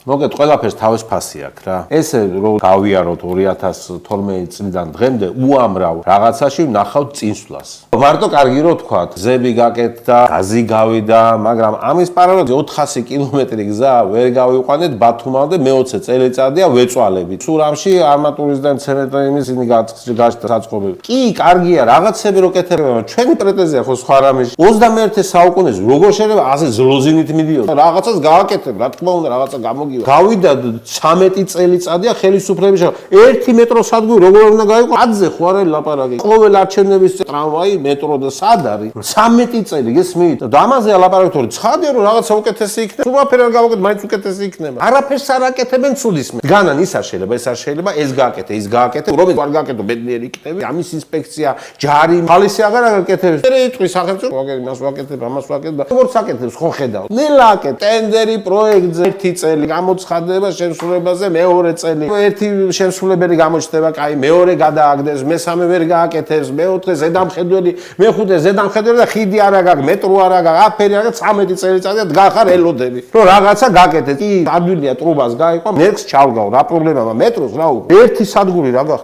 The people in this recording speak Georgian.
მოგეთ ყველაფერს თავის ფასი აქვს რა. ესე რომ გავიაროთ 2012 წლიდან დღემდე უამრავ რაღაცაში ვნახავთ წინსვლას. მარტო კარგი რო თქვა, გზები გაკეთდა, გაზი გავიდა, მაგრამ ამის პარალელზე 400 კილომეტრი გზა ვერ გავიყვანეთ ბათუმამდე მე-20 წელიწადია ვეწვალებით. სურამში არმატურის და ცემენტის ისინი გაჩნდა საწყობები. კი, კარგია, რაღაცები რო კეთებია, ჩვენი პრეტენზია ხო სხვა რამე. 21 საუკუნეში როგორ შეიძლება ასე ზლოზინით მიდიოდა? რაღაცას გააკეთებ, რა თქმა უნდა, რაღაცა გამოგივა. გავიდა 13 წელიწადია ხელისუფლების შეხ. 1 მეტროს სადგური როგორ უნდა გაიყო? ათზე ხო არა ლაპარაკი. ყოველ არჩევნების ტრამვაი, მეტრო და სად არის? 13 წელი გესმით? და ამაზე ლაპარაკობთ, რომ ცხადია რომ რაღაცა უკეთესი იქნება. სულაფერი არ გავაკეთე, მაინც უკეთესი იქნება. არაფერს არ აკეთებენ ცუდისმე. განან ის არ შეიძლება, ეს არ შეიძლება, ეს გააკეთე, ის გააკეთე. რომელი არ გააკეთო, ბედნიერი იქნები. ამის ინსპექცია, ჯარი, პალისი აღარ აკეთებს. მე იტყვი სახელმწიფო, მაგას ვაკეთებ, ამას ვაკეთებ და როგორც აკეთებს, ხო ხედავ. ნელა აკეთე, ტენდერი პროექტზე 1 წელი გამოცხადება შემსრულებაზე მეორე წელი. ერთი შემსრულებელი გამოჩნდება, კაი, მეორე გადააგდეს, მესამე ვერ გააკეთებს, მეოთხე ზედამხედველი, მეხუთე ზედამხედველი და ხიდი არა გაქვს, მეტრო არა გაქვს, აფერი არა გაქვს, 13 წელიწადია დგახარ ელოდები. რომ რაღაცა გაკეთეთ. კი, ადვილია ტრუბას გაიყვა, მერქს ჩავგავ, რა პრობლემაა, მეტროს რა უკვე. ერთი სადგური რა გაქვს.